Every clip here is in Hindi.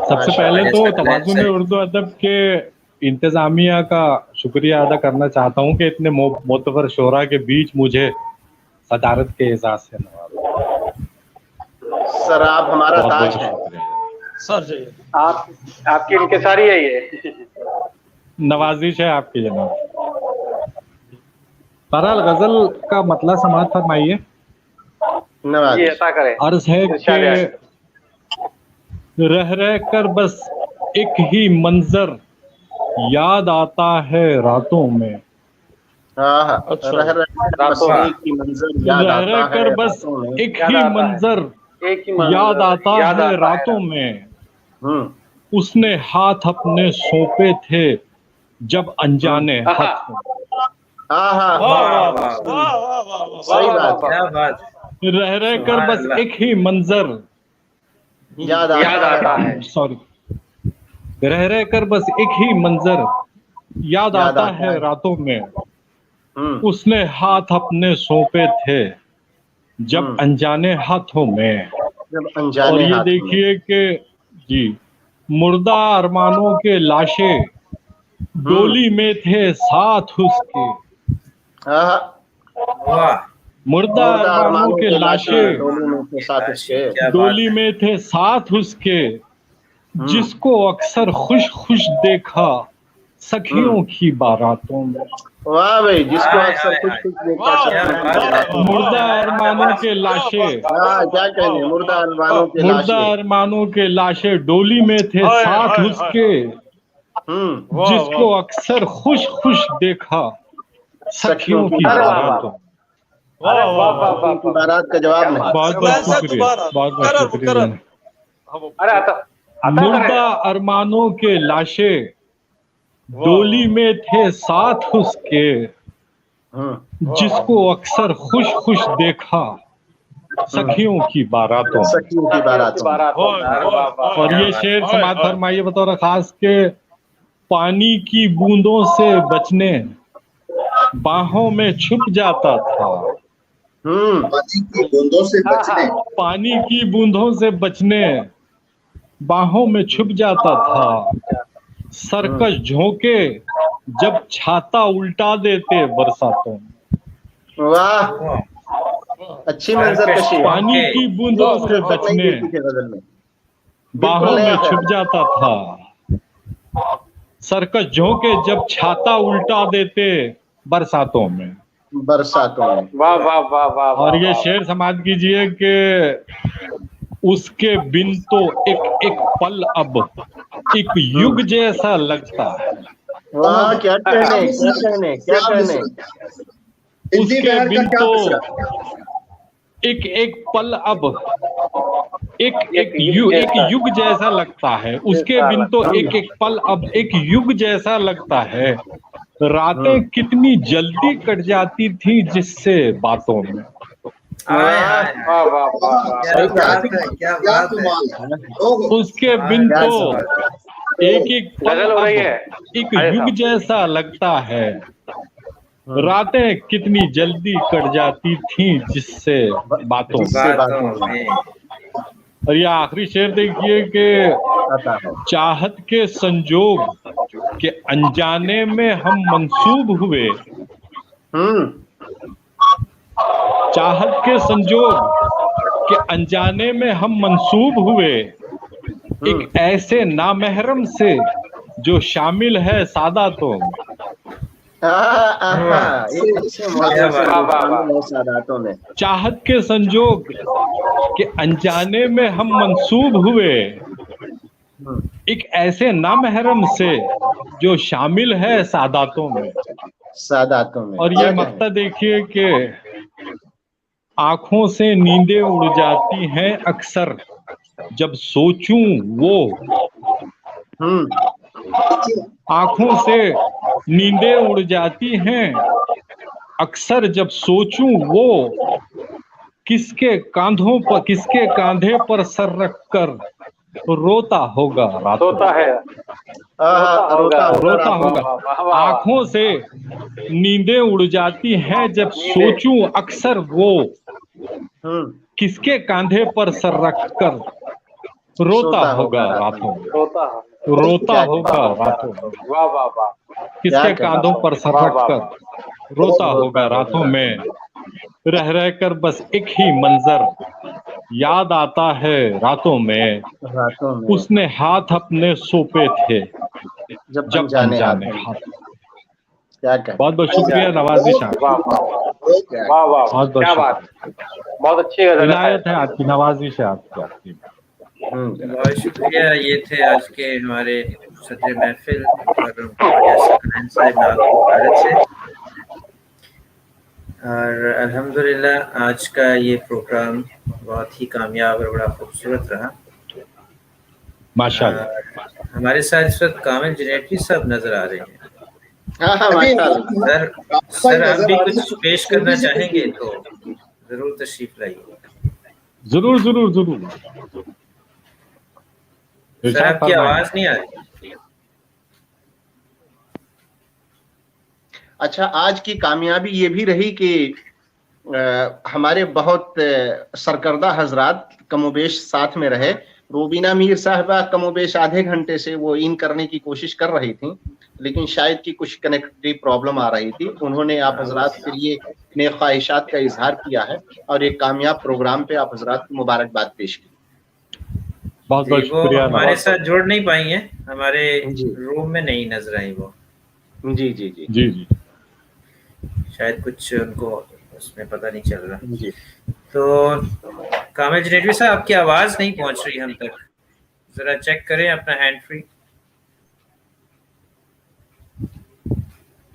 सबसे पहले तो तवाज़ुन उर्दू अदब के इंतजामिया का शुक्रिया अदा करना चाहता हूँ कि इतने मोतबर शोरा के बीच मुझे सदारत के एजाज से नवाजा। सर आप हमारा ताज हैं सर जी। आपकी इंकिसारी है ये। नवाजिश है आपकी जनाब। बहरहाल गजल का मतलब समाअत फरमाइए। जी ऐसा करें। अर्ज है कि रह रह कर बस एक ही मंजर याद आता है रातों में। रह रह कर बस एक ही मंजर याद आता है रातों में। उसने हाथ अपने सौंपे थे जब अनजाने हाथ। सही बात। रह रह कर बस एक ही मंजर याद आता है। सॉरी, रह रह कर बस एक ही मंजर याद आता है रातों में। उसने हाथ अपने सौंपे थे जब अनजाने हाथों में। और ये देखिए कि जी मुर्दा अरमानों के लाशें डोली में थे साथ उसके। मुर्दा अरमानों के लाशें डोली में थे साथ उसके। जिसको अक्सर खुश खुश देखा सखियों की बारातों में। वाह भाई, जिसको अक्सर खुश खुश देखा। मुर्दा अरमानों के लाशें, क्या कहने, मुर्दा अरमानों के लाशें डोली में थे साथ उसके। जिसको अक्सर खुश खुश देखा सखियों की बारातों। बारात का जवाब नहीं। बहुत बहुत शुक्रिया, बहुत बहुत शुक्रिया। मुर्दा अरमानों के लाशें डोली में थे साथ उसके। जिसको अक्सर खुश खुश देखा सखियों की बारातों। और ये शेर समाअत फरमाइए बतौर खास के पानी की बूंदों से बचने बाहों में छुप जाता था। पानी की बूंदों से बचने बाहों में छुप जाता था। सरकश झोंके जब छाता उल्टा देते बरसातों में। वाह, अच्छी मंजरकशी। पानी की बूंदों से बचने बाहों में छुप जाता था। सरकश झोंके जब छाता उल्टा देते बरसातों में। वाह वाह वाह वाह। और ये शेर समाप्त कीजिए कि उसके बिन तो एक एक पल अब एक युग जैसा लगता है। वाह, क्या कहने। उसके बिन तो एक एक पल अब एक युग जैसा लगता है। उसके बिन तो एक एक पल अब एक युग जैसा लगता है। रातें कितनी जल्दी कट जाती थी जिससे बातों में। उसके बिन तो एक एक पल अब एक युग जैसा लगता है। रातें कितनी जल्दी कट जाती थी जिससे बातों में। और ये आखिरी शेर देखिए कि चाहत के संजोग के अनजाने में हम मंसूब हुए। चाहत के संजोग के अनजाने में हम मंसूब हुए एक ऐसे नामहरम से जो शामिल है सादातों में। चाहत के संजोग के अनजाने में हम मंसूब हुए एक ऐसे नामहरम से जो शामिल है सादातों में। और ये मक्ता देखिए कि आंखों से नींदें उड़ जाती हैं अक्सर जब सोचूं वो। आंखों से नींदें उड़ जाती हैं अक्सर जब सोचूं वो। किसके कांधे पर सर रख कर रोता होगा रातों। रोता होगा। आंखों से नींदें उड़ जाती हैं जब सोचूं अक्सर वो। किसके कांधे पर सर रख कर रोता होगा रातों में, रोता होगा रातों में, वाह वाह वाह, किसके कांधों पर सफट वाह, कर रोता होगा रातों में, रह रह कर बस एक ही मंजर याद आता है रातों में, रातों में उसने हाथ अपने सौंपे थे जब जब अनजाने अनजाने हाथ हाथ। क्या कहते बहुत बहुत शुक्रिया नवाजी साहब, वाह वाह वाह, बहुत बहुत क्या बात, बहुत अच्छी गजल है। इनायत है आपकी, नवाजी से आपकी। बहुत शुक्रिया। ये थे आज के हमारे सदर महफिल और भारत से। और अल्हम्दुलिल्लाह आज का ये प्रोग्राम बहुत ही कामयाब और बड़ा खूबसूरत रहा। माशाअल्लाह। हमारे साथ इस वक्त कामिल जनैटवी साहब नजर आ रहे हैं। सर आप भी कुछ पेश करना चाहेंगे तो जरूर तशरीफ लाइए। जरूर जरूर जरूर। सर आपकी आवाज नहीं आ रही। अच्छा, आज की कामयाबी ये भी रही कि हमारे बहुत सरकर्दा हजरात कमोबेश साथ में रहे। रूबीना मीर साहबा कमोबेश आधे घंटे से वो इन करने की कोशिश कर रही थी, लेकिन शायद की कुछ कनेक्टिविटी प्रॉब्लम आ रही थी। उन्होंने आप हजरात के लिए अपने ख्वाहिशात का इजहार किया है और एक कामयाब प्रोग्राम पे आप हजरात की मुबारकबाद पेश की। बहुत बहुत शुक्रिया। हमारे साथ जुड़ नहीं पाई हैं, हमारे रूम में नहीं नजर आई वो। जी जी जी जी जी, शायद कुछ उनको उसमें पता नहीं चल रहा जी। तो कामिल जनैटवी साहब आपकी आवाज नहीं पहुंच रही हम तक, जरा चेक करें अपना हैंड फ्री।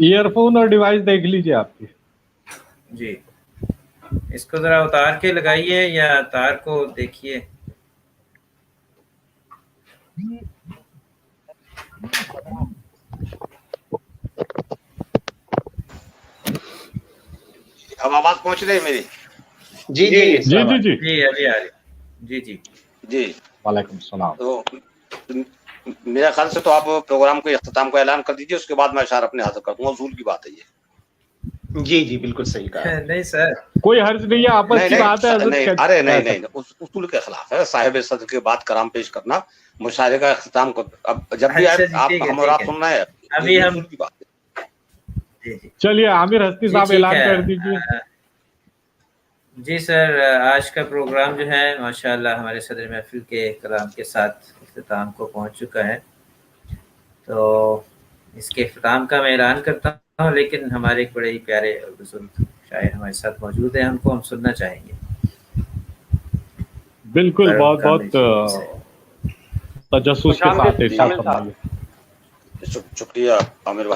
ईयरफोन और डिवाइस देख लीजिए आपकी। जी, इसको जरा उतार के लगाइए या तार को देखिए। अब आवाज पहुंच रही है मेरी? जी जी जी जी जी जी अभी आ रही। जी जी जी, वालेकुम सलाम। तो मेरा ख्याल से तो आप प्रोग्राम को इख्तिताम का ऐलान कर दीजिए, उसके बाद मैं इशारा अपने हाथ कर दूंगा। उसूल की बात है ये। जी जी बिल्कुल सही कहा। नहीं सर, कोई हर्ज नहीं है, आपस की बात है। नहीं, अरे नहीं, उसूल के खिलाफ है साहिब सदर के बाद कलाम पेश करना, मुशायरे का इख्तिताम को। अब जब भी आप हम और आप सुनना है, अभी हम की बात है। चलिए आमिर हस्ती साहब ऐलान कर दीजिए। जी सर, आज का प्रोग्राम जो है माशाअल्लाह हमारे सदर महफिल के कलाम के साथ इख्तिताम को पहुंच चुका है। तो इसके इख्तिताम का मैं ऐलान करता हूं, लेकिन हमारे एक बड़े ही प्यारे और बुजुर्ग शायर हमारे साथ मौजूद हैं, हमको हम सुनना चाहेंगे। बिल्कुल, बहुत बहुत तजस्सुस के साथ। शुक्रिया आमिर भाई।